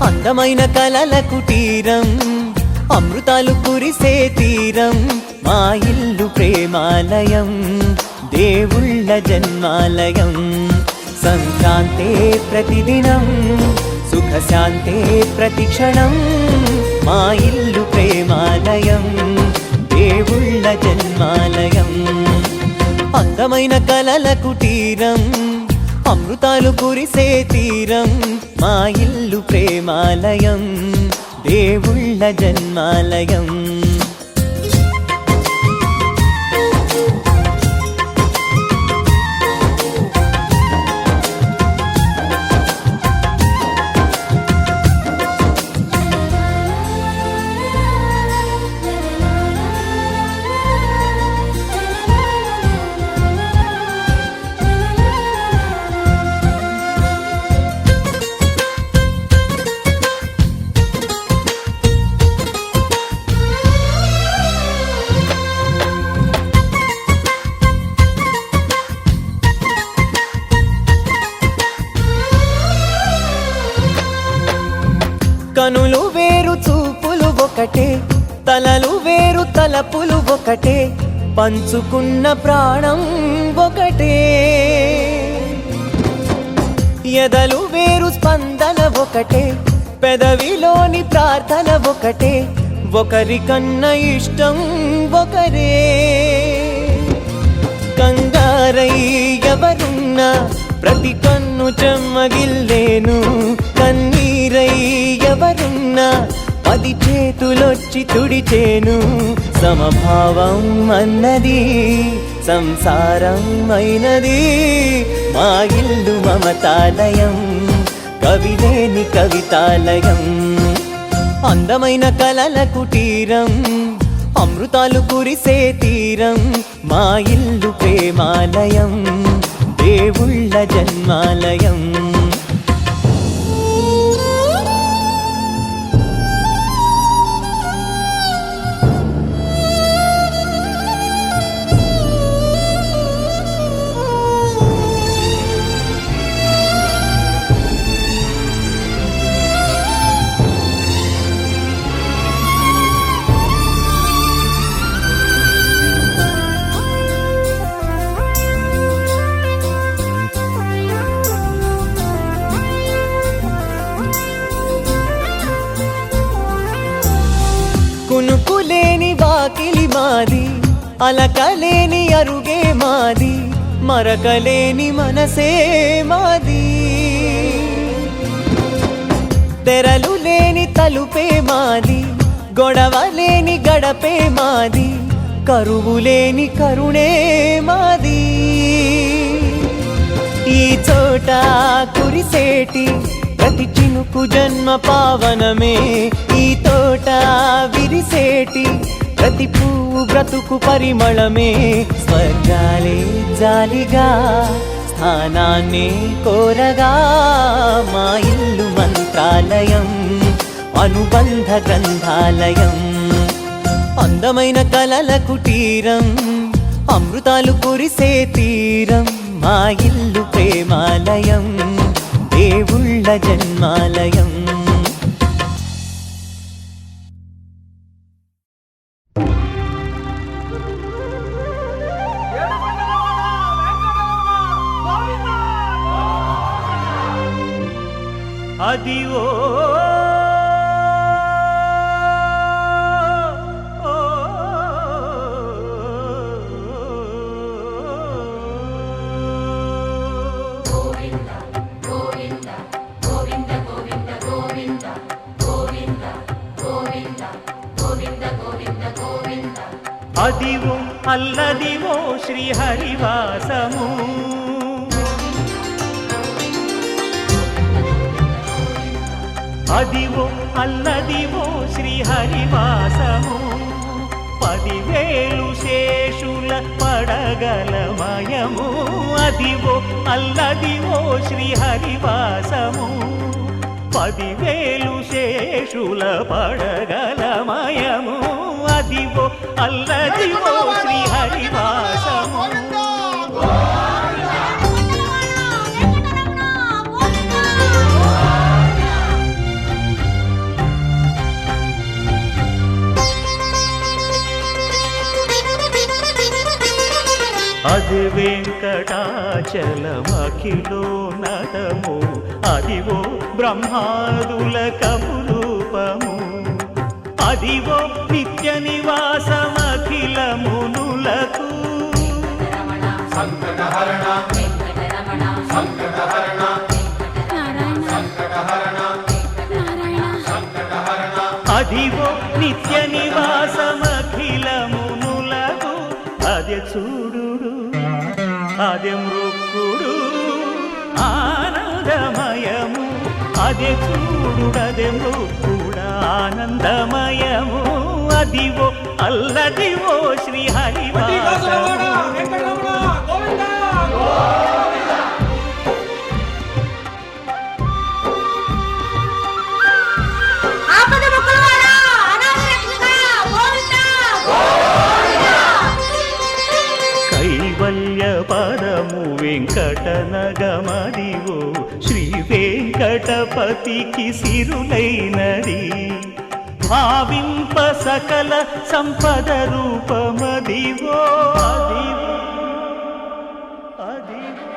అందమైన కలల కుటీరం, అమృతాలు కురిసే తీరం, మా ఇల్లు ప్రేమాలయం, దేవుళ్ళ జన్మాలయం. సంక్రాంతే ప్రతిదినం, సుఖశాంతే ప్రతిక్షణం, మా ఇల్లు ప్రేమాలయం, దేవుళ్ళ జన్మాలయం. అందమైన కలల కుటీరం, అమృతాలు కురిసే తీరం, మా ఇల్లు ప్రేమాలయం, దేవుళ్ళ జన్మాలయం. కనులు వేరు చూపులు ఒకటే, తలలు వేరు తలపులు ఒకటే, పంచుకున్న ప్రాణం ఒకటే. ఎదలు వేరు స్పందన ఒకటే, పెదవిలోని ప్రార్థన ఒకటే, ఒకరికన్నా ఇష్టం ఒకరే. కంగారై ఎవరున్నా ప్రతి కన్ను చెమ్మగిల్లేను, కన్నీరై ఎవరున్నా 10 చేతులొచ్చి తుడిచేను. సమభావం అన్నది సంసారం అయినది, మా ఇల్లు మమతాలయం, కవిలేని కవితాలయం. అందమైన కలల కుటీరం, అమృతాలు కురిసే తీరం, మా ఇల్లు ప్రేమాలయం, దేవుళ్ళ జన్మాలయం. కునుకులేని వాకిలి మాది, అలకలేని అరుగే మాది, మరకలేని మనసే మాది. తెరలు లేని తలుపే మాది, గొడవలేని గడపే మాది, కరువులేని కరుణే మాది. ఈ చోట కురిసేటి ప్రతి చినుకు జన్మ పావనమే, ఈ తోట విరిసేటి ప్రతి పువ్వు బ్రతుకు పరిమళమే. స్వర్గాలే జాలిగా స్థానాన్ని కోరగా, మా ఇల్లు మంత్రాలయం, అనుబంధ గ్రంథాలయం. అందమైన కలల కుటీరం, అమృతాలు కురిసే తీరం, మా ఇల్లు ప్రేమాలయం, దేవుళ్ళ జన్మాలయం. అదివో అదివో అల్లదివో శ్రీహరివాసము, అదివో అల్లదివో శ్రీహరివాసము. 10,000 శేషుల పడగలమయము, అదివో అల్లదివో శ్రీహరివాసము. 10,000 శేషుల పడగలమయము, అదివో అల్లదివో శ్రీహరివాసము. వెంకటాచలమఖిలో నటము అదివో బ్రహ్మాదుల కపురూపము అదివో నిత్య నివాసమఖిల మునులకు సంకటహరణ సంకటహరణ సంకటహరణ సంకటహరణ అదివో నిత్య నివాసమఖిల మునులకు అదే చూడు అదే మృక్కుడు ఆనందమయము అదే చూడుడదే మృక్కుడ ఆనందమయము అదివో అల్లదివో శ్రీ హరివాసము కైవల్య పదము వెంకటనగమదివో శ్రీ వెంకటపతికి సిరులైనది భావింప సకల సంపద రూపమదివో అదివో అదివో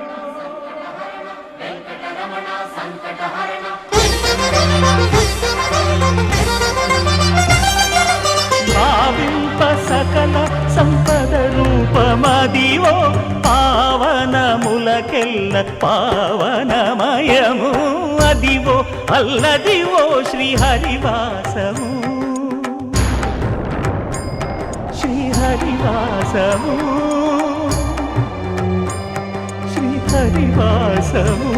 భావింప సకల సంపద రూపమదివో పావనములకెల్ల పావనమయము అదివో అల్లదివో శ్రీ హరివాసము శ్రీ హరివాసము శ్రీ హరివాసము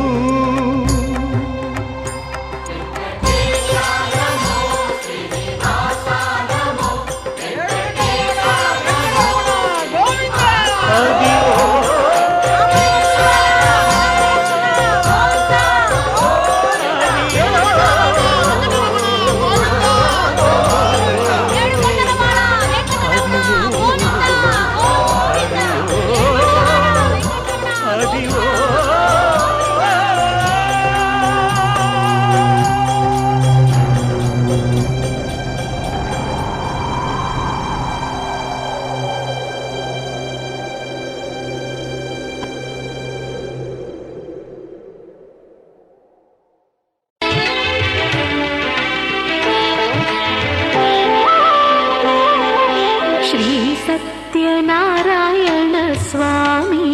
సత్యనారాయణ స్వామి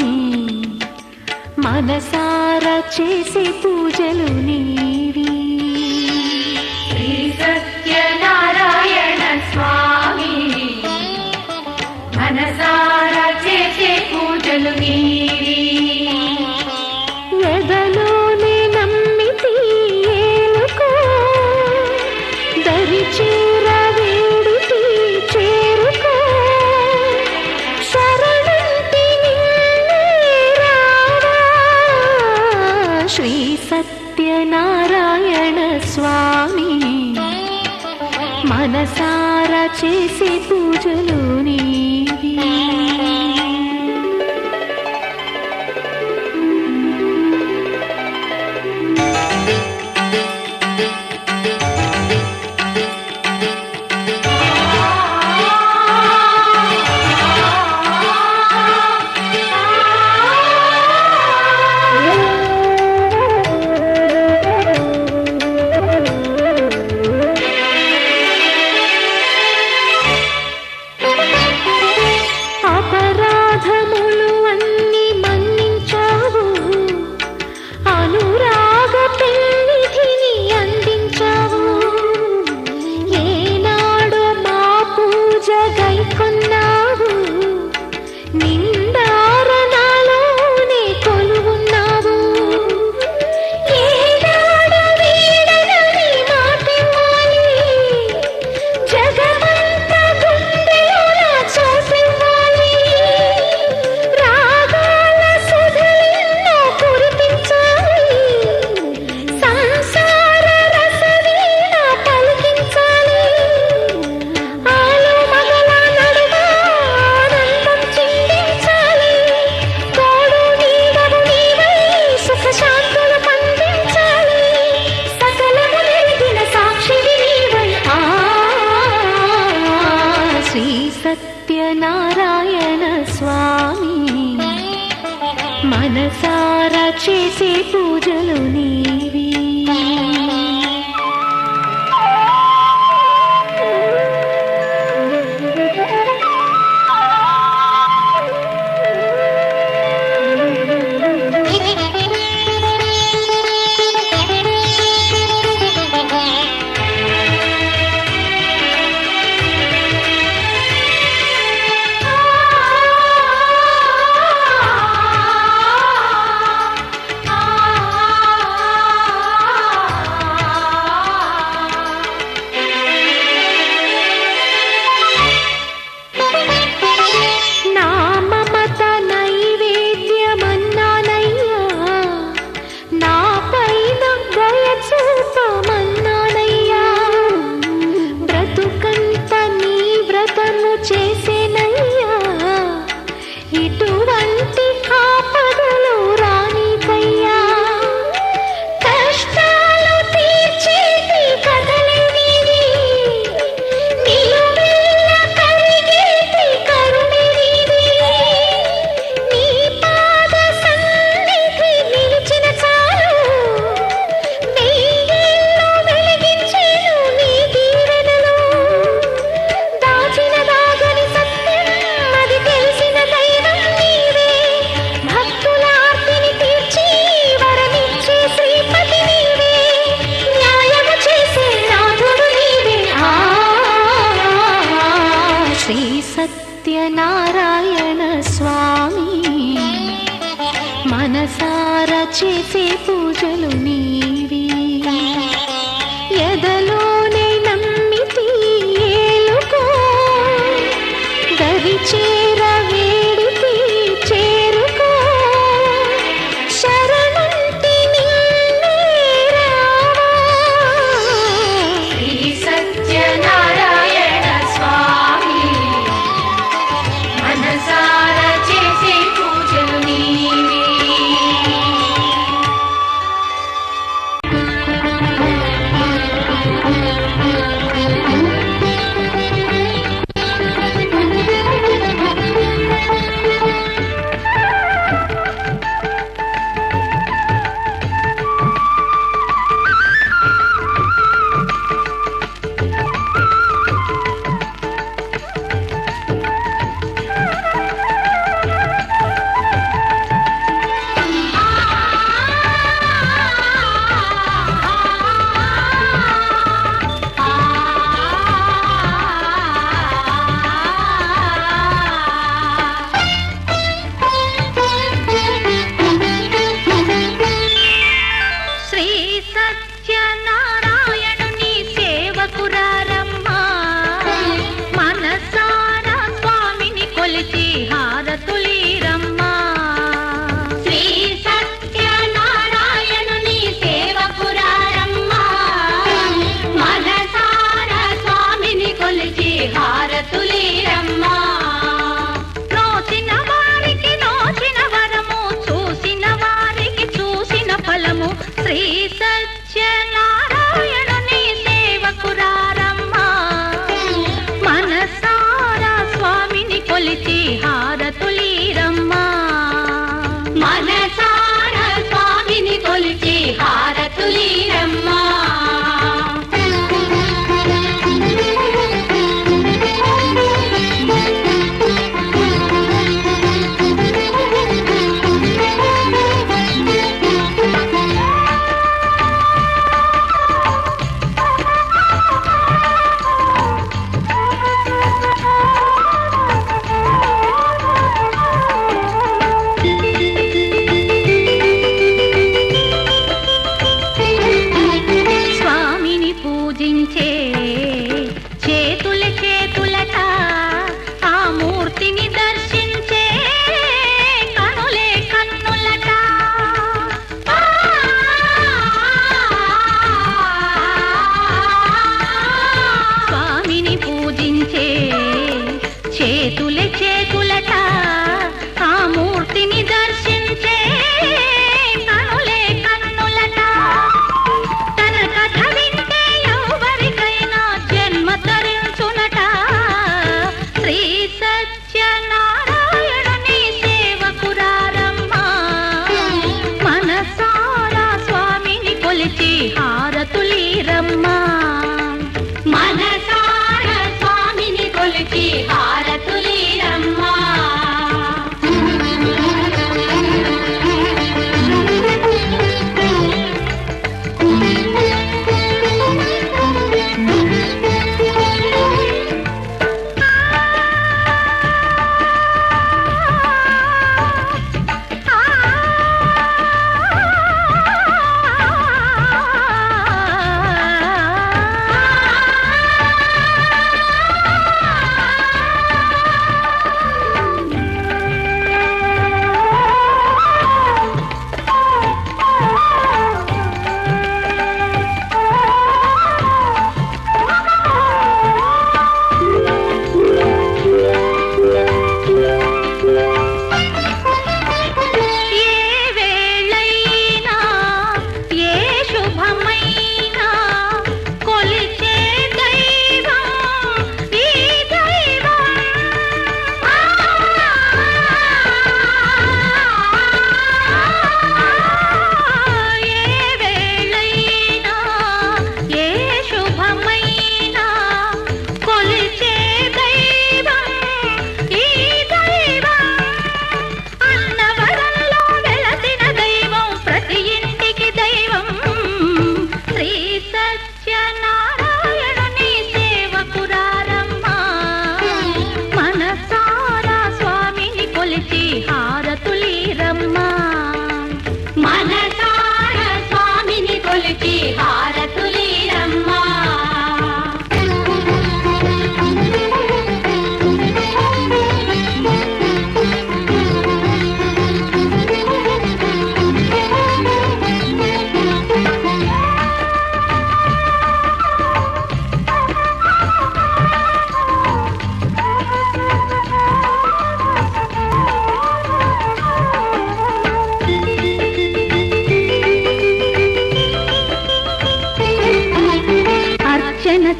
మనసారా చేసే పూజలు నీవి శ్రీ సత్యనారాయణ స్వామి మనసారా చేసే పూజలు నీవి ఎదలోనే నమ్మితి ఏలుకో దరి చేర వేడితి చేరుకో శ్రీ సత్యనారాయణ స్వామి మనసారా చేసే పూజలు నీవి అపర మనసారా చేసే పూజలు నీవి. సత్యనారాయణ స్వామి మనసారా చేసే పూజలు నీవి. ఎదలోనే నమ్మితి ఏలుకో దరి చేర వేడితి చేరుకో శరణంటి నిన్నే రావా. శ్రీ సత్యనారాయణ స్వామి మనసారా చేసే పూజలు నీవి. శ్రీ సత్యనారాయణ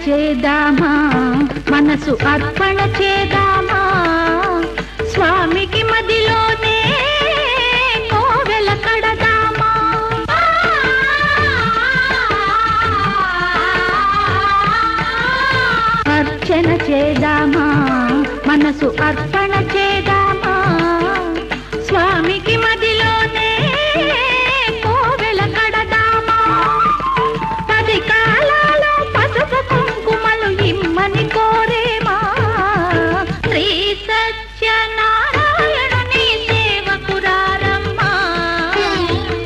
చేద్దామా మనసు అర్పణ చేద్దామా స్వామికి మదిలోనే కోవెల కడదామా అర్చన చేద్దామా మనసు అర్పణ చేద్దామా స్వామికి మదిలోనే కోవెల కడదామా పది కాలాలో పసుపు కుంకుమలు ఇమ్మని కోరేమా శ్రీ సత్యనారాయణుని సేవకురారమ్మా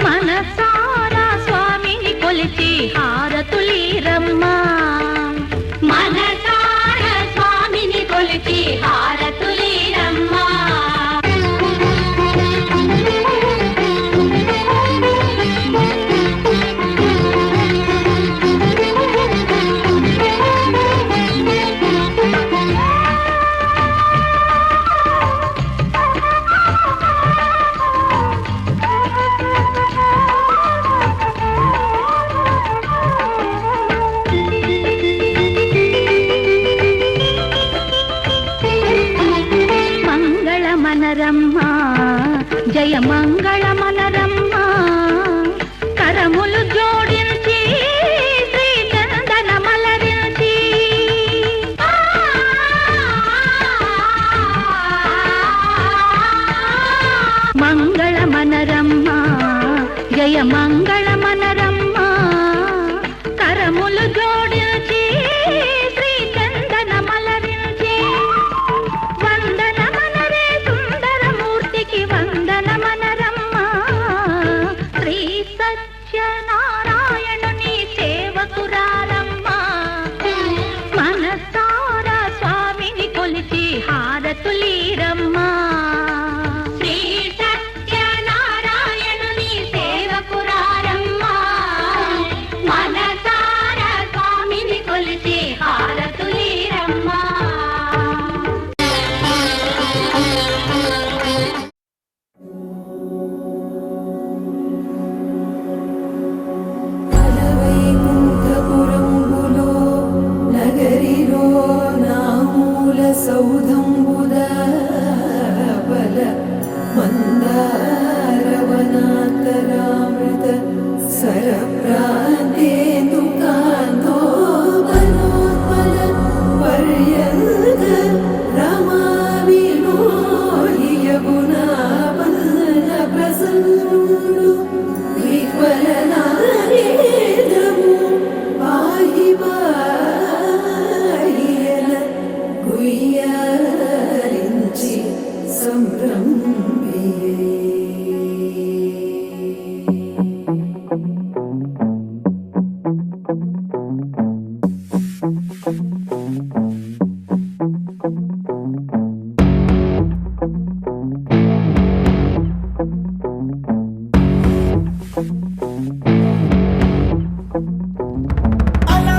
మనసారా స్వామిని కొలిచి హారతులీరమ్మా మనసారా స్వామిని కొలిచి హారతులీరమ్మా మనరమ్మా జయ మంగళమనరమ్మా కరములు జోడించి శ్రీ చందన మలరించి మంగళమనరమ్మా జయ మంగళమనరమ్మా కరములు జోడించి శ్రీ చందన మలరించి వందనమనరమ్మా శ్రీ సత్యనారాయణుని సేవకురారమ్మా మనసారా స్వామిని కొలిచి హారతులీరమ్మా శ్రీ సత్యనారాయణుని సేవకురారమ్మా మనసారా స్వామిని కొలిచి హారతులీరమ్మా సౌధంబుదబల మందారవనాకరామృత సరప్రాంతేందుకాంతో మనోత్పల పర్యంత రమావినోయమునాపన్న ప్రసన్నుడు విహ్వలనారేంద్రము పాహి పాహియన గుయ్యారించి సంభ్రమియే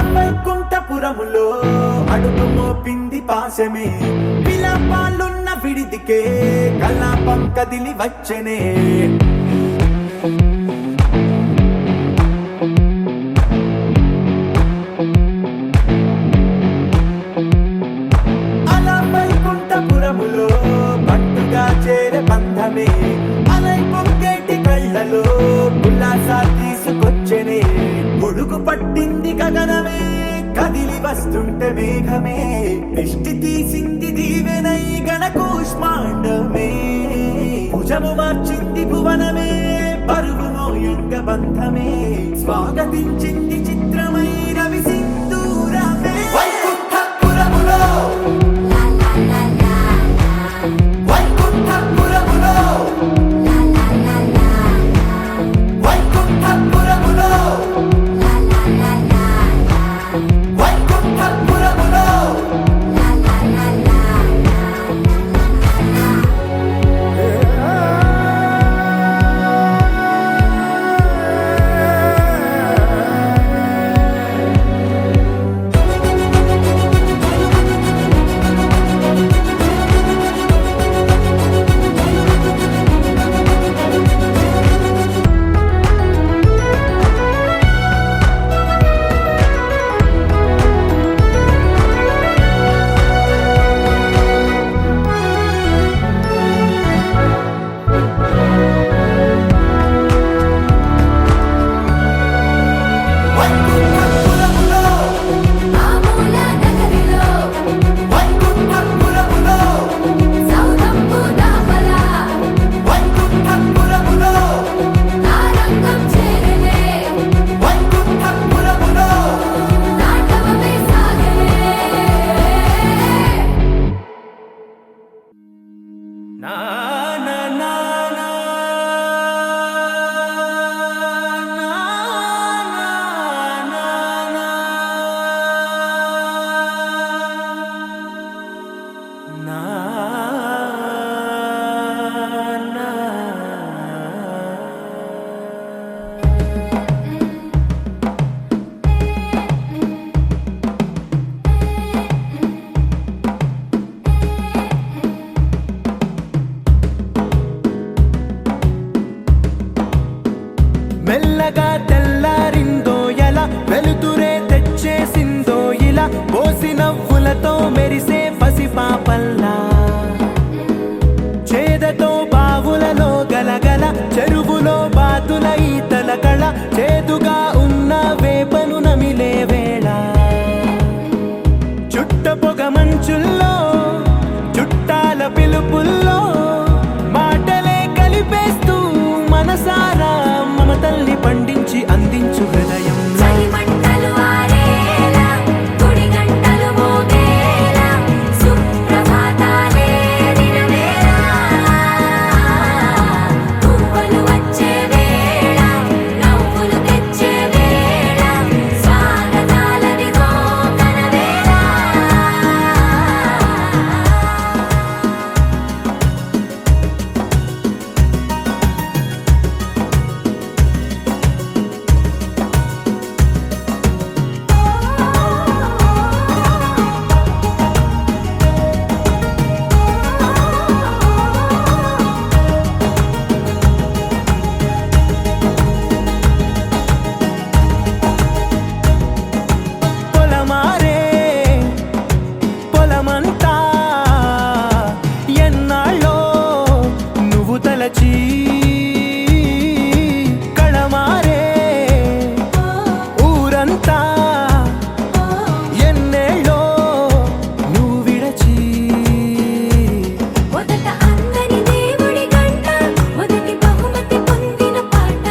వైకుంఠపురములో అడుగు మోపింది పాశమే విలాపాలున్న విడిదికే కలాపం కదిలి వచ్చనే అలా వైకుంఠపురములో పట్టుగా చేరే బంధమే అలై పొంగేటి కళ్ళలో ఉల్లాసా తీసుకొచ్చనే గొడుగు పట్టింది గగనమే కదిలి వస్తుంటే మేఘమే దృష్టి తీసింది దీవెనై గణకూష్మాండమే భుజము మార్చింది భువనమే పరువు మోయంగ బంధమే స్వాగతించింది చిత్రమై రవి సింధూరమే వైకుంఠపురములో వైకుంఠపురములో వైకుంఠపురములో వైకుంఠపురములో పంచు హృదయం చలిమంటలు ఆరేలా గుడి గంటలు మోగేలా సుప్రభాతాలే దినవేళ పువ్వులు వచ్చే వేళ నవ్వులు తెచ్చే వేళ స్వాగతాలదిగో కనవేళ పొలమారే పొలమంతా ఎన్నాళ్ళో నువ్వు తలచి కళమారే ఊరంతా ఎన్నేళ్ళో నువ్వు విడచి మొదట అందని దేవుడి గంట మొదటి బహుమతి పొందిన పాట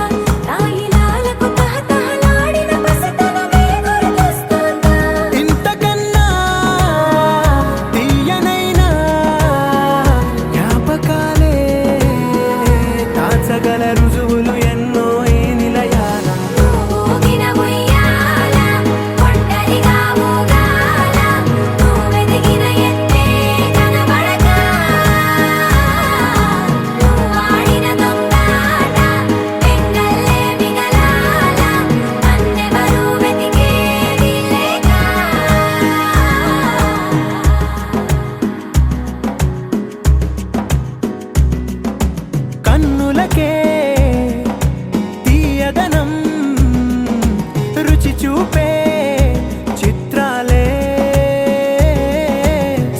తాయిలాలకు తహతహలాడిన పసితనమే గుర్తొస్తుందా ఇంతకన్నా తీయనైనా జ్ఞాపకాలే దాచగల రుజువులు ఎన్నో ఈ నిలయాన ఊగిన ఉయ్యాల ఒంటరిగా ఊగాల నువ్వెదిగిన ఎత్తే కనబడక నువ్వాడిన దొంగాట పెంగల్లే మిగలాల నన్నెవరూ వెతికేది లేక కన్నులకే తీయదనం రుచి చూపే చిత్రాలే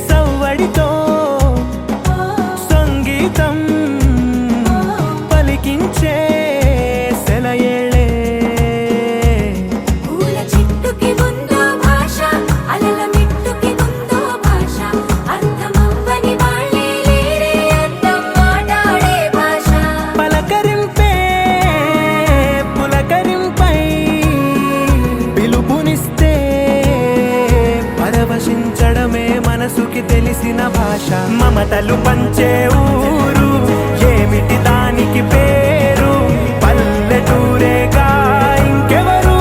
సవ్వడితో సంగీతం పలికించే సెలయేళే పూల చెట్టుకి ఉందో భాష అలల మిట్టుకి ఉందో భాష అర్థమవ్వని వాళ్ళే లేరే అర్థం మాట్లాడే భాష పలకరింపే పులకరింపై పిలుపునిస్తే పరవశించడమే మనసుకి తెలిసిన భాష మమతలు పంచే ఊరు ఏమిటి దానికి పేరు పల్లెటూరేగా ఇంకెవరు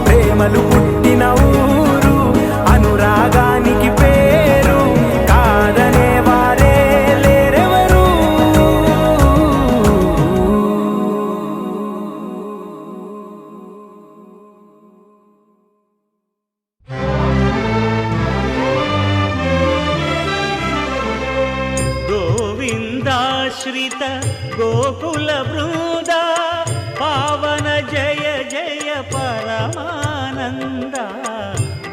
ప్రేమలు పుట్టిన ఊరు అనురాగానికి పేరు కాదనే వారే లేరెవరు గోవిందాశ్రిత గోకుల బృంద పావన జయ జయ పరమానంద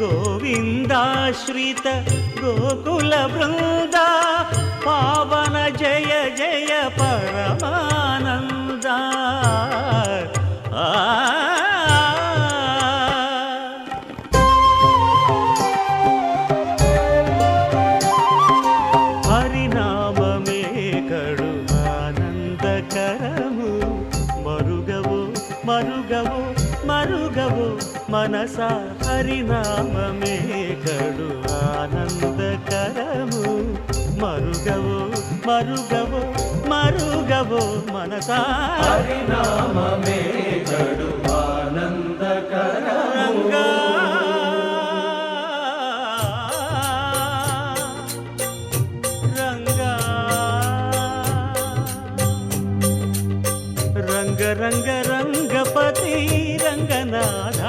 గోవిందాశ్రిత గోకుల బృంద పావన జయ జయ పరమానంద హరినామమే కడు ఆనందకరము మరుగవో మరుగవో మరుగవో మనస హరినామమే కడు ఆనందకరము మరుగవో మరుగవో మరుగవో మనస హరినామమే కడు ఆనందకరము రంగ రంగ రంగపతి రంగనాథ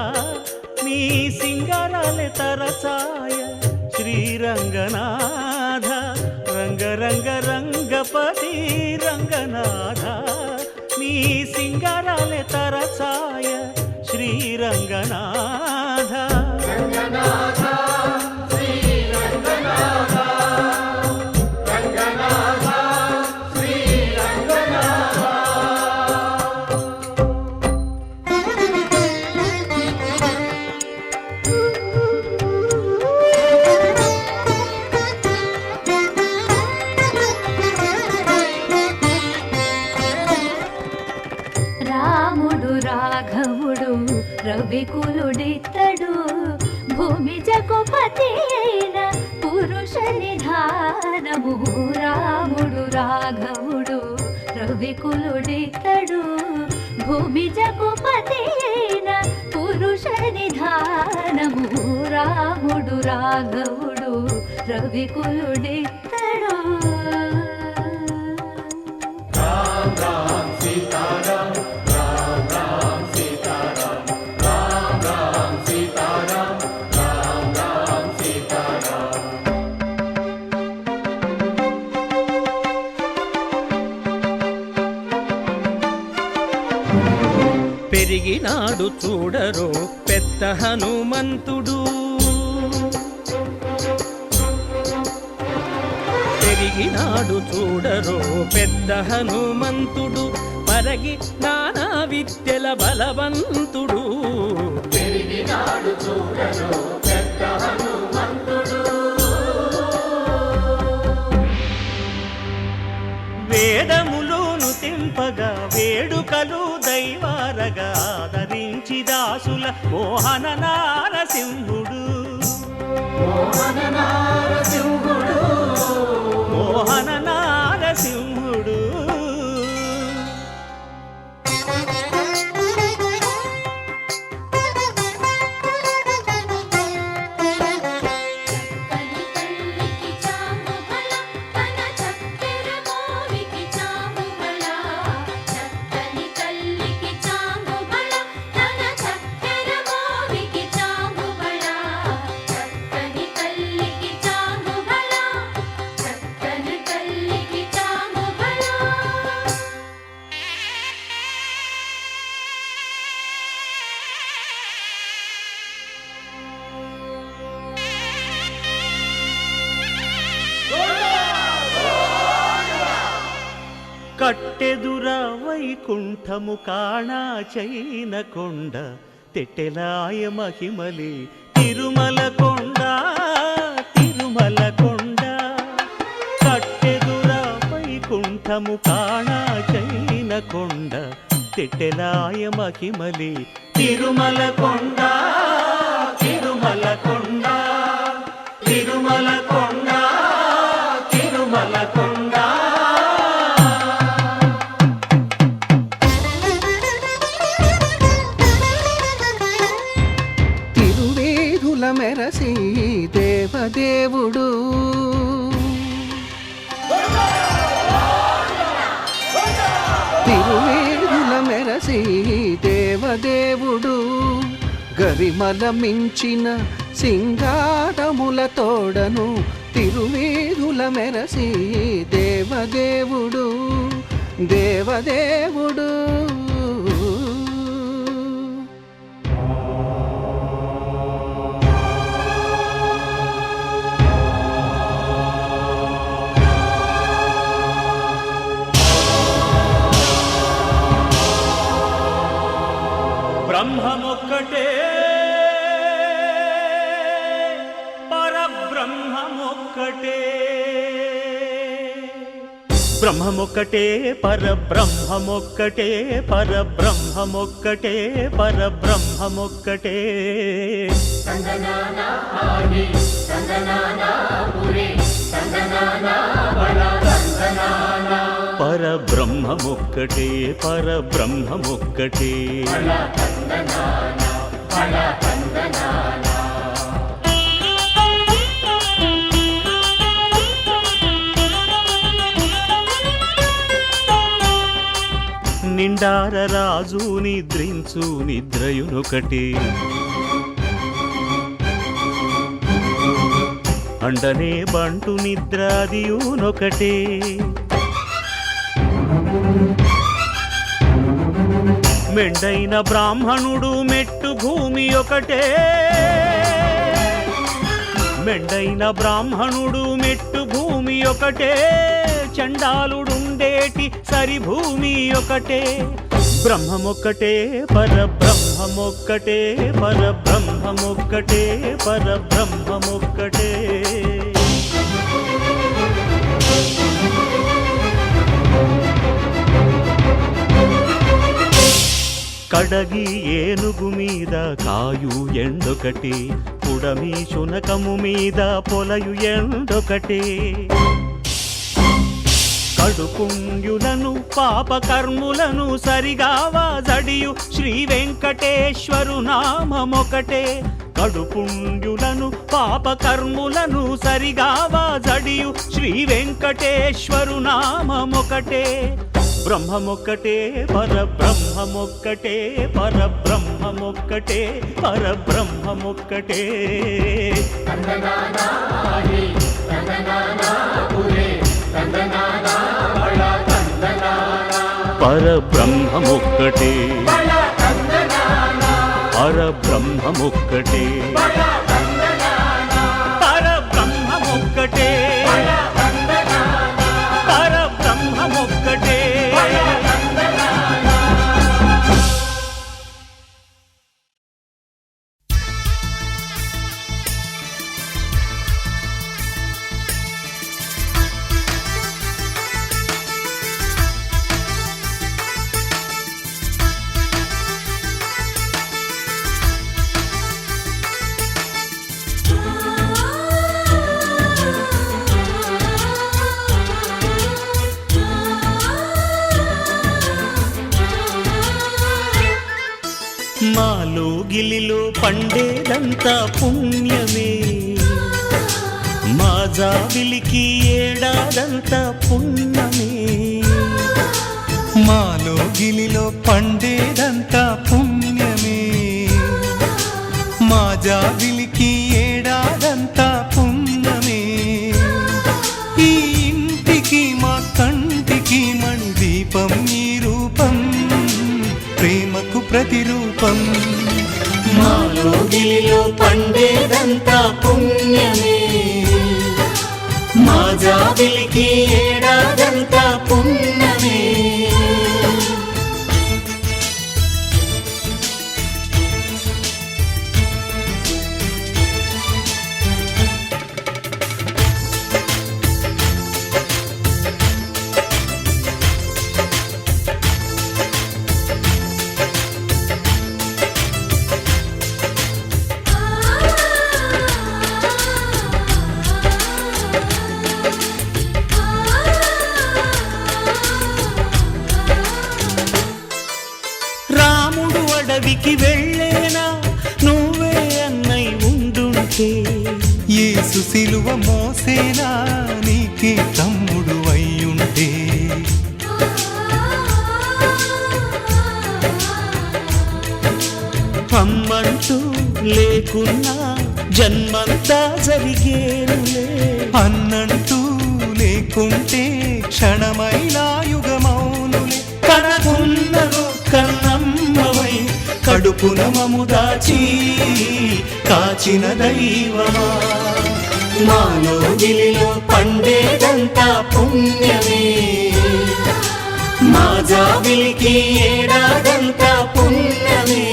నీ సింగారాలే తరసాయ శ్రీరంగనాథ రంగ రంగ రంగపతి రంగనాథ నీ సింగారాలే తరసాయ శ్రీరంగనాథ రాముడు రాఘవుడు రవికులుడితడు భూమి జగపతి అయిన పురుష నిధానము రాముడు రాఘవుడు రవికులుడితడు భూమి జగపతి అయిన పురుష నిధానము రాముడు రాఘవుడు రవికులుడితడు పెరిగినాడు చూడరో పెద్ద హనుమంతుడు, పెరిగినాడు చూడరో పెద్ద హనుమంతుడు, పరగి నానా విద్యల బలవంతుడు. పెరిగినాడు చూడరో పెద్ద హనుమంతుడు, వేదములోను తెంపగా వేడుకలు దైవారగా ఆదరించి దాసుల మోహన నారసింహుడు, మోహన నారసింహుడు, మోహన నారసింహుడు. కట్టెదుర వైకుంఠము కాణా చైన కొండ, తెట్టెలాయ మహిమలి తిరుమల కొండ, తిరుమల కొండ. కట్టెదుర వైకుంఠము కాణా చైన కొండ, తెట్టెలాయ మహిమలి తిరుమల కొండ, తిరుమల కొండ, తిరుమల కొండ, తిరుమల కొండ. మెరసి దేవదేవుడు, తిరువేదుల మెరసి దేవదేవుడు, గరిమల మించిన సింగారముల తోడను తిరువేదుల మెరసి దేవదేవుడు, దేవదేవుడు. బ్రహ్మమొక్కటే పరబ్రహ్మమొక్కటే, బ్రహ్మమొక్కటే పరబ్రహ్మమొక్కటే, పరబ్రహ్మమొక్కటే పరబ్రహ్మమొక్కటే. పరబ్రహ్మమొక్కటే పరబ్రహ్మమొక్కటే. నిండార రాజు నిద్రించు నిద్రయునొకటి, అండనే బంటు నిద్రాదియునొకటే. మెండైన బ్రాహ్మణుడు మెట్టు భూమి ఒకటే, మెండైన బ్రాహ్మణుడు మెట్టు భూమి ఒకటే, చండాలుడుండేటి సరి భూమి ఒకటే. బ్రహ్మమొక్కటే పరబ్రహ్మమొక్కటే, పరబ్రహ్మమొక్కటే పరబ్రహ్మమొక్కటే. కడగి ఏనుగు మీద కాయు ఎండొకటి, పుడమి శునకము మీద పొలయు ఎండొకటి. కడుపుంగులను పాపకర్ములను సరిగావా జడియు శ్రీ వెంకటేశ్వరు నామమొకటే. కడుపుంగులను పాపకర్ములను సరిగావా జడియు శ్రీ వెంకటేశ్వరు నామమొకటే. బ్రహ్మమొక్కటే పరబ్రహ్మమొక్కటే, పరబ్రహ్మమొక్కటే, పరబ్రహ్మమొక్కటే. పరబ్రహ్మమొక్కటే, పరబ్రహ్మమొక్కటే, పరబ్రహ్మమొక్కటే, పరబ్రహ్మమొక్కటే. మాలో గిలిలో పండేదంతా పుణ్యమే, మా జాబిలికి ఏడాదంతా పుణ్యమే. మాలో గిలిలో పండేదంతా పుణ్యమే, మా జాబిలికి ఏడాదంతా పుణ్యమే. ఈ ఇంటికి మా కంటికి మణి దీపం ఈ రూపం, ప్రేమకు ప్రతిరూపం. మాలో గిలిలో పండేదంతా పుణ్యమే, మా జాబిలికి ఏడాదంతా పుణ్యమే. అడవికి వెళ్ళేనా నువ్వే అన్నై ఉండుంటే, యేసు సిలువ మోసేనా నీకే తమ్ముడు అయ్యుంటే. అమ్మంటూ లేకున్నా జన్మంతా జరిగేనులే, అన్నంటూ లేకుంటే క్షణమైనా యుగమౌనులే. కనకున్నదో కన్నమ్మవై కడుపున మము దాచి కాచిన దైవమా. మాలో గిలిలో పండేదంతా పుణ్యమే, మా జాబిలికి ఏడాదంతా పుణ్యమే.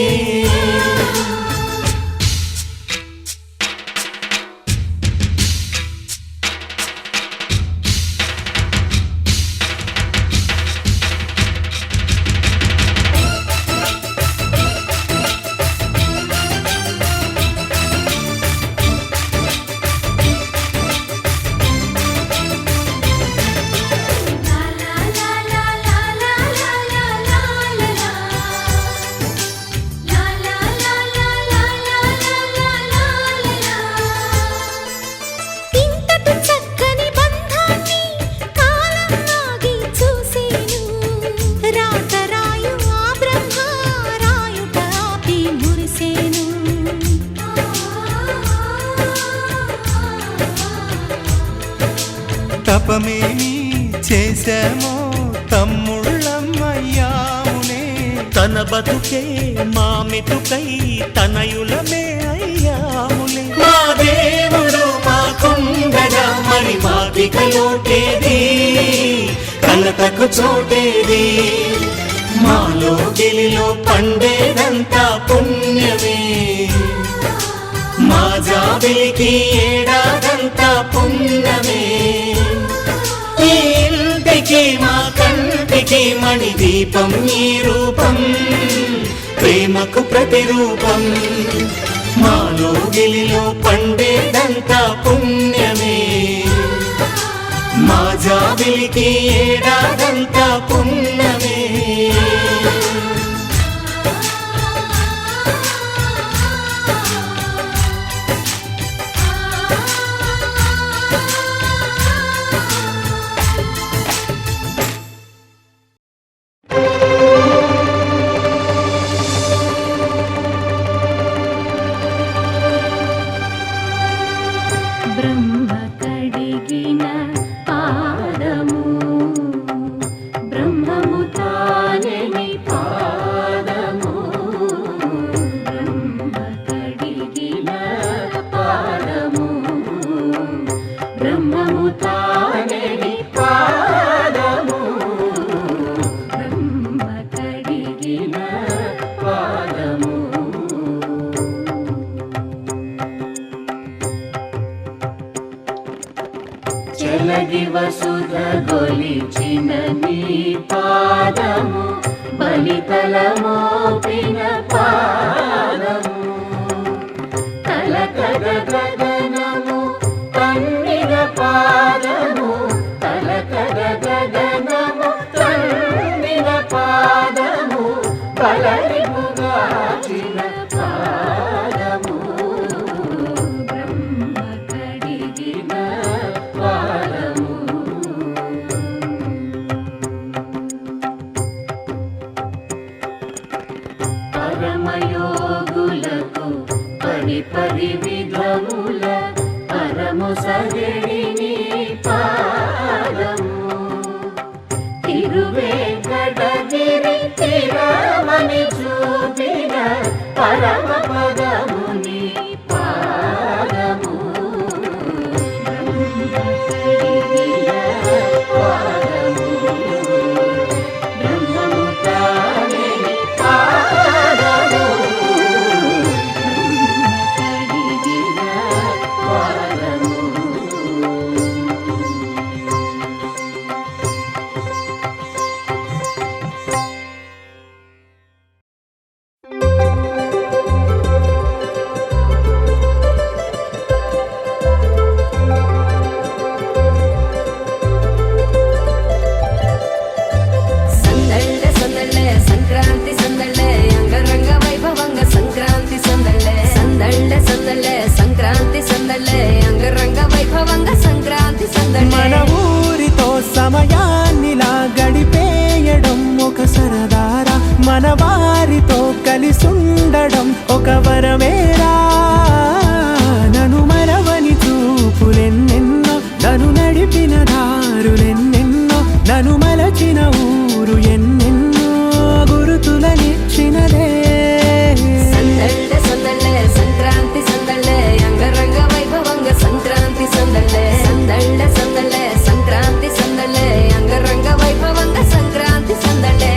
తపమేమి చేశామో తమ్ముళ్ళమ్మయ్యామునే. తన బతుకే మా మెతుకై తనయులమే అయ్యాములే. మా దేవుడు మాకుండగా మరి మాకిక లోటేది, కలతకు చోటేది. మాలో గిలిలో పండేదంతా పుణ్యమే, మా జాబిలికి ఏడాదంతా పుణ్యమే. ఈ ఇంటికి మా కంటికి మణి దీపం ఈ రూపం, ప్రేమకు ప్రతిరూపం మాలో గిలిలో పండేదంతా పుణ్యమే మా జాబిలికి ఏడాదంతా పుణ్యమే బ్రహ్మ కడిగిన పాదము బ్రహ్మము తానని పాదము బ్రహ్మ కడిగిన పాదము బ్రహ్మము తానని పాదము బ్రహ్మ కడిగిన పాదము చలగి వసుధ గొలిచిన నీ పాదము బలితల మోపిన పాదము తలకద గగనము తన్నిన పాదము తలకద గగనము తన్నిన పాదము బలరిపుగాచిన పాదము బ్రహ్మ కడిగిన పాదము పరమయోగులకు పరి విధముల పరము సగడిని పాదము తిరువేంకటగిరి తిరమని చూపిన పరమ పదముని పాదము బ్రహ్మ కడిగిన పాదము బ్రహ్మము తానని పాదము బ్రహ్మ కడిగిన పాదము సందళ్ళే సందళ్ళే సంక్రాంతి సందళ్ళే అంగరంగ వైభవంగ సంక్రాంతి సందళ్ళే సందళ్ళే సందళ్ళే సంక్రాంతి సందళ్ళే అంగరంగ వైభవంగ సంక్రాంతి సందళ్ళే మన ఊరితో సమయాన్నిలా గడిపేయడం ఒక సరదారా మన వారితో కలిసుండడం ఒక వరమేరా నన్ను మరవని చూపులెన్నెన్నో నన్ను నడిపిన దారులెన్నెన్నో నన్ను మలచిన ఊరు ఎన్నెన్నో గురుతులనిచ్చినదే సందళ్ళే సందళ్ళే సంక్రాంతి సందళ్ళే అంగరంగ వైభవంగ సంక్రాంతి సందళ్ళే సందళ్ళే సందళ్ళే సంక్రాంతి సందళ్ళే అంగరంగ వైభవంగ సంక్రాంతి సందళ్ళే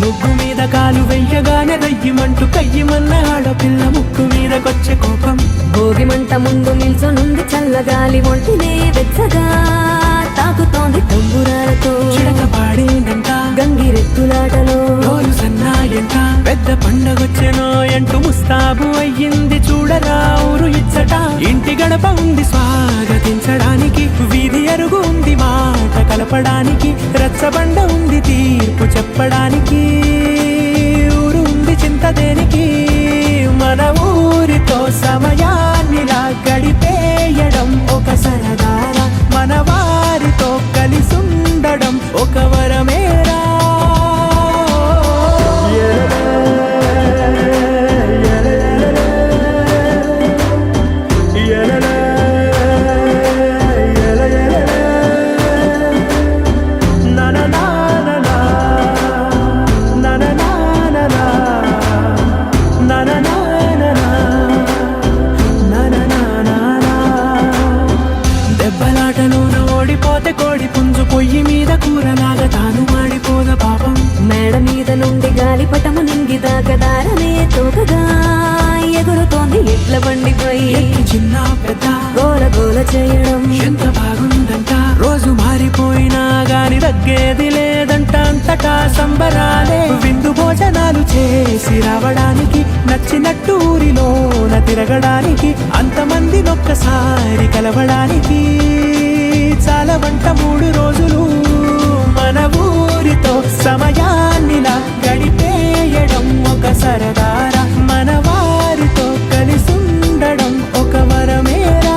ముగ్గు మీద కాలు వెయ్యగానే రయ్యమంటూ కయ్యమన్న ఆడపిల్ల ముక్కు మీదకొచ్చే కోపం భోగి మంట ముందు నిల్చొనుంది చల్లగాలి ఒంటినే వెచ్చగా తాకుతోంది తంబురాలతో చిడక పాడేందంట గంగిరెద్దులాటలో రోజు సన్నాయంట పెద్ద పండగొచ్చెనో ఎంటూ ముస్తాబు అయ్యింది చూడరా ఊరు ఇచ్చట ఇంటి గడప ఉంది స్వాగతించడానికి వీధి అరుగు ఉంది మాట కలపడానికి రచ్చబండ ఉంది తీర్పు చెప్పడానికి ఊరు ఉంది చింత దేనికి మన ఊరితో సమయాన్నిలా గడిపేయడం ఒక సరదారా మన వారితో కలిసుండడం ఒక వరమేరా na na na na na ఎడ్ల బండిపై ఎక్కి చిన్న పెద్ద గోల గోల చేయడం ఎంత బాగుందంట. రోజు మారిపోయినా గాని తగ్గేది లేదంట. అంతటా సంబరాలే విందు భోజనాలు చేసి రావడానికి, నచ్చినట్టు ఊరిలోన తిరగడానికి, అంతమంది ఒక్కసారి కలవడానికి చాలా వంట 3 రోజులు మన ఊరితో సమయాన్నిలా గడిపేయడం ఒక సరదారా. మన వారితో కలిసుండడం ఒక వరమేరా.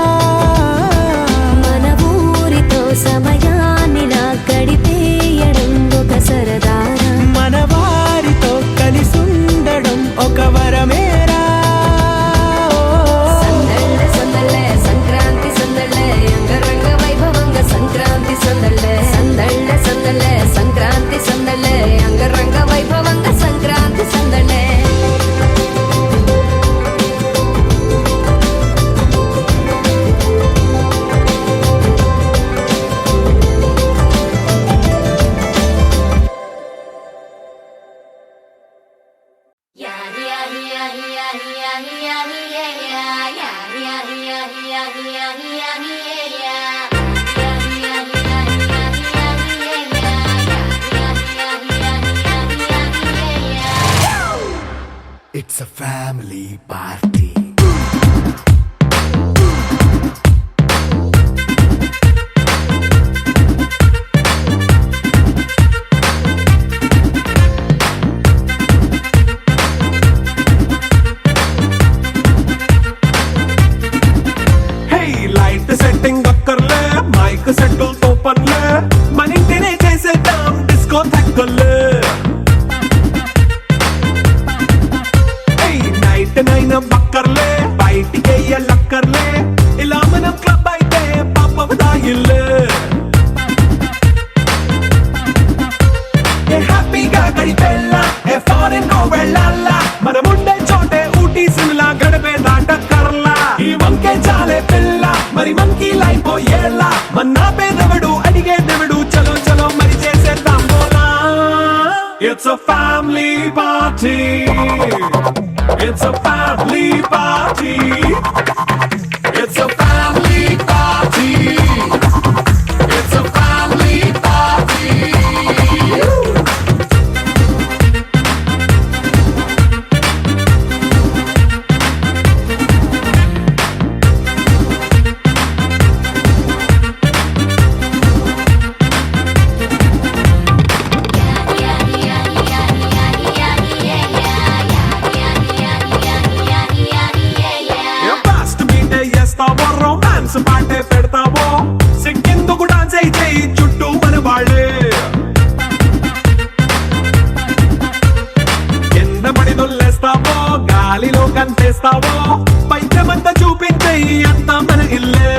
మన ఊరితో సమయాన్నిలా గడిపేయడం ఒక సరదారా. మన వారితో కలిసుండడం ఒక వరమేరా. సందళ్ళే సందళ్ళే సంక్రాంతి సందళ్ళే అంగరంగ వైభవంగా సంక్రాంతి సందళ్ళే. సందళ్ళే సందళ్ళే సంక్రాంతి సందళ్ళే అంగరంగ వైభవంగా సంక్రాంతి సందళ్ళే. It's a family party. Hey, light setting అక్కర్లే, మైక్ సెట్టులతో పనులే, మన ఇంటినే చేసేద్దాం డిస్కో థక్కర్లే. నైట్ నైన్ బక్కర్లే, బయటికెయ్యలక్కర్లే, ఇలా మనం క్లబ్ అయితే పాపదాయిల్లే. హ్యాపీగా గడిపెళ్ళా, ఫారెన్ వెళ్ళాలా, మనముండే చోటే ఊటీ సిమ్లా గడిపే దాటక్కర్లా. ఈ వంకే చాలే పిల్ల, మరి మంకీ లైఫ్ ఏళ్ళ, మన్నా పేదవడు అడిగేదెవడు, చలో చలో మరి చేసేద్దాం బోలా. It's a family party. It's a family party. It's a family party. It's a family party. Fast beat చేస్తావో, రొమాన్స్ పాటే పెడతావో, సిగ్గెందుకు డాన్స్ అయితే చుట్టూ మన వాళ్ళే. కింద పడి దొల్లేస్తావో, గాలిలో కంటేస్తావో, పైకమంతా చూపించే అంతా మన ఇల్లే.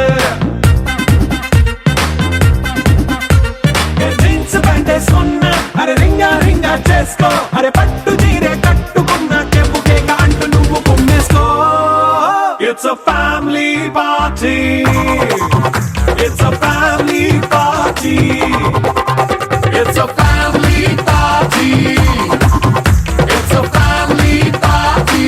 జీన్స్ ప్యాంట్ వేసుకున్నా, అరే రింగా రింగా చేసుకో, అరే పట్టు చీరే కట్టుకున్న చెప్పు కేక అంటూ నువ్వు కుమ్మేసుకో. It's a family party. It's a family party. It's a family party. It's a family party.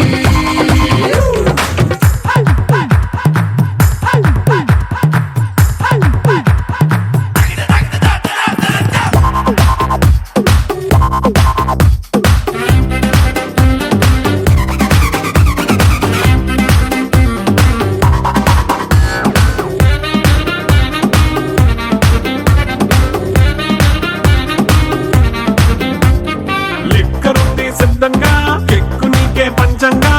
లిక్కరుంది సిద్ధంగా, కెక్కు నీకే పంచంగా,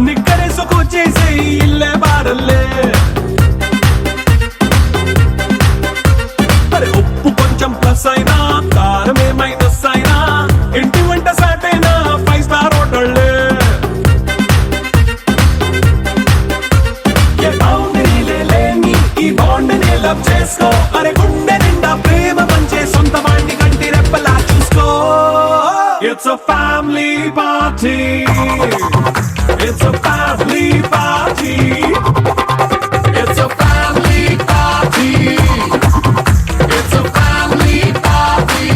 నిక్కరేసుకు చేసే ఇల్లే బారల్లే. అరే ఉప్పు కొంచెం ప్లస్ అయినా, కారమే మైనస్ అయినా, ఇంటి వంట సాటైనా 5 స్టార్ హోటళ్ళే. ఏ బౌండరీలే లేని ఈ బాండ్ని లవ్ చేసుకో, అరే గుండె నిండా ప్రేమ పంచే సొంత వాణ్ణి కంటి రెప్పలా చూసుకో. It's a family party. It's a family party. It's a family party. It's a family party.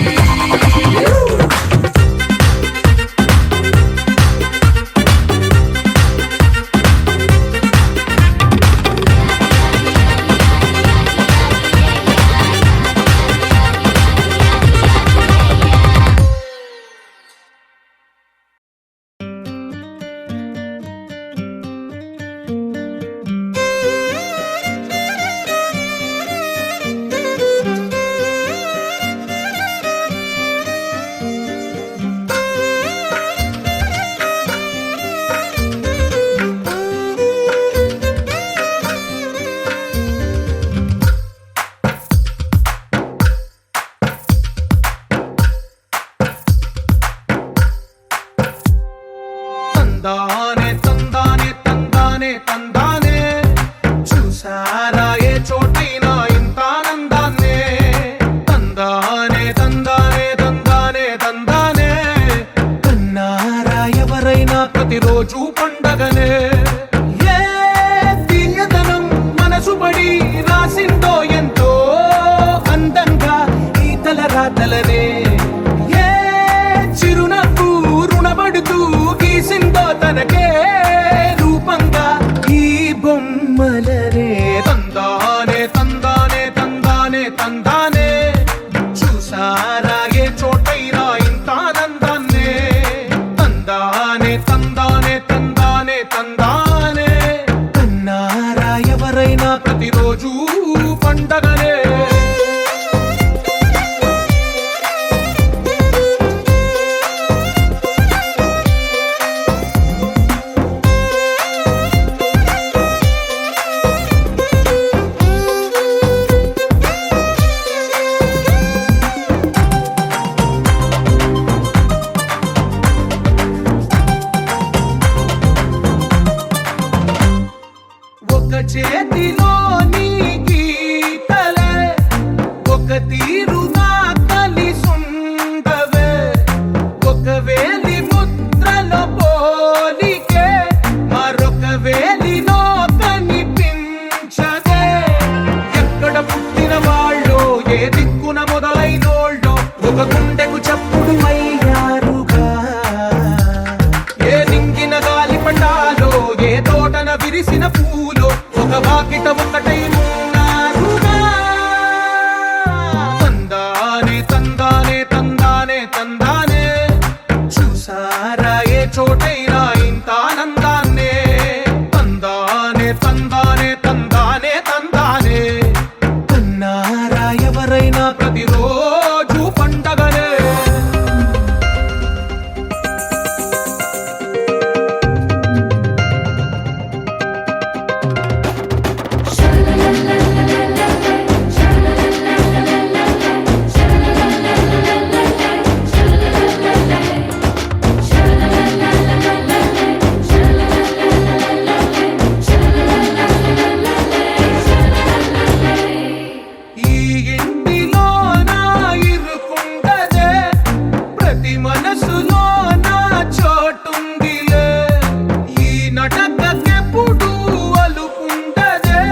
చూసారా ఏ చోటైనా ఇంత ఆనందాన్నే తందానే తందానే తందానే తందానే కన్నారా ఎవరైనా ప్రతిరోజు పండగనే ఏ తీయదనం మనసు పడి రాసిందో ఎంతో అందంగా ఈ తలరాతలనే ఏ చిరునవ్వు రుణపడుతూ గీసిందో తనకే రూపంగా ఈ బొమ్మలనే తందానే తందానే తందానే తందానే చూసారా ఏ చోటైనా ఇంత ఆనందాన్నే తందానే తందానే తందానే తందానే కన్నారా ఎవరైనా ప్రతిరోజు పండగనే ఒక చేతిలో నీ గీతలే ఒక తీరుగా కలిసుండవే ఒక వేలి ముద్రలో పోలికే మరొక వేలిలో కనిపించదే ఎక్కడ పుట్టిన వాళ్ళో ఏ దిక్కున మొదలైనోళ్ళో ఒక గుండెకు చప్పుడు అయ్యారుగా ఏ నింగిన గాలి పటాలో ఏ తోటన విరిసిన పూలో ఒక వాకిట ఒకటై ఉన్నారుగా తందానే తందానే తందానే తందానే చూసారా ఏ చోటైనా ఇంత ఆనందాన్నే తందానే తందానే తందానే తందానే కన్నారా ఎవరైనా ప్రతిరోజు పండగనే ఈ ఇంటిలో నా ఇరుకుండదే ప్రతి మనసులో నా చోటుందిలే ఈ నటకెప్పుడు అలుకుండదే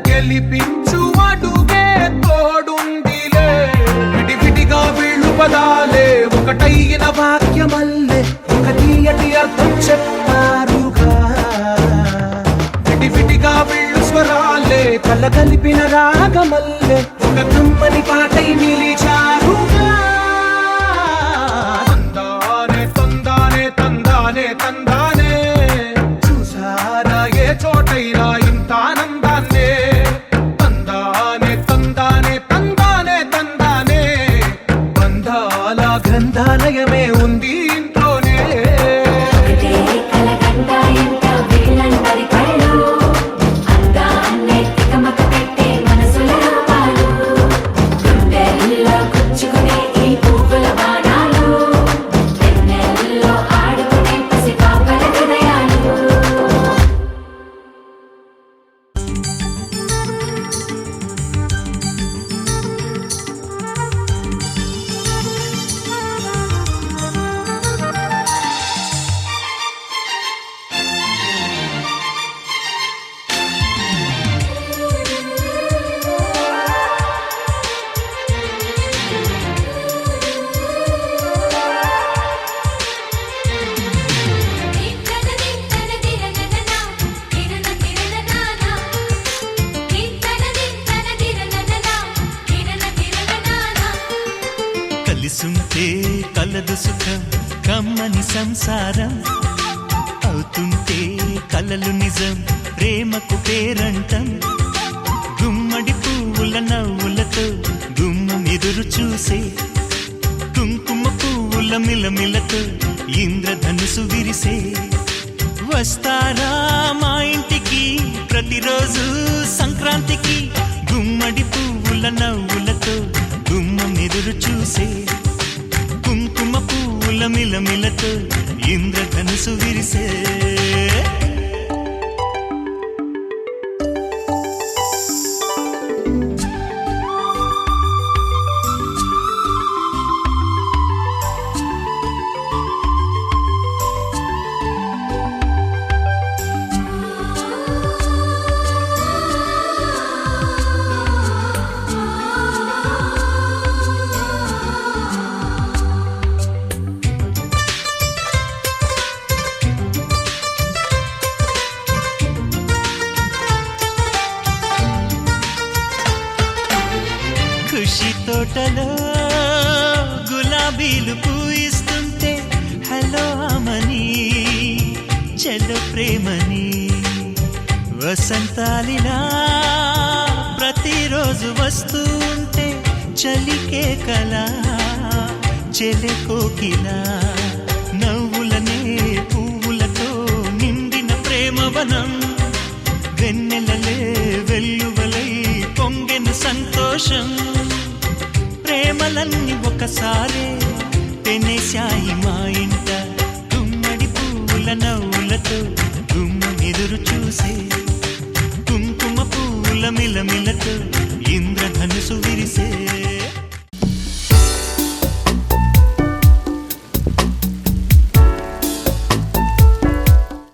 గెలిపించు అడుగే తోడుందిలే విడివిడిగా వీళ్ళు పదాలే ఒకటైన వాక్యమల్లే ఒక తీయటి అర్థం చెప్పారుగా విడివిడిగా వీళ్ళు స్వరాలే కల కలిపిన రాగమల్లే ఒక కమ్మని పాటై నిలిచారుగా తందానే తందానే తందానే తందానే చూసారా ఏ చోటైనా ఇంత ఆనందాన్నే తందానే తందానే తందానే తందానే బంధాల గ్రంథాలయమే ఉంది ఇంట్లోనే కలిసుంటే కలదు సుఖం కమ్మని సంసారం అవుతుంటే కలలు నిజం ప్రేమకు పేరంటం గుమ్మడి పువ్వుల నవ్వులతో గుమ్మం ఎదురు చూసే కుంకుమ పువ్వుల మిలమిలతో ఇంద్రధనుసు విరిసే వస్తారా మా ఇంటికి ప్రతిరోజు సంక్రాంతికి గుమ్మడి పువ్వుల నవ్వులతో గుమ్మం ఎదురు చూసే కుంకుమ పువ్వుల మిలమిలతో ఇంద్రధనుసు విరిసే తోటలో గులాబీలు పూయిస్తుంటే హలో అమని చెల్లో ప్రేమని వసంతాలిలా ప్రతిరోజు వస్తూ ఉంటే చలికే కలా చెలె కోకిలా నవ్వులనే పువ్వులతో నిండిన ప్రేమవనం వెన్నెలలే వెల్లువలై పొంగెను సంతోషం ప్రేమలన్నీ ఒకసారే పెనేశాయి మా ఇంట గుమ్మడి పువ్వుల నవ్వులతో గుమ్మ ఎదురు చూసే కుంకుమ పువ్వుల మిలమిలతో ఇంద్రధనుసు విరిసే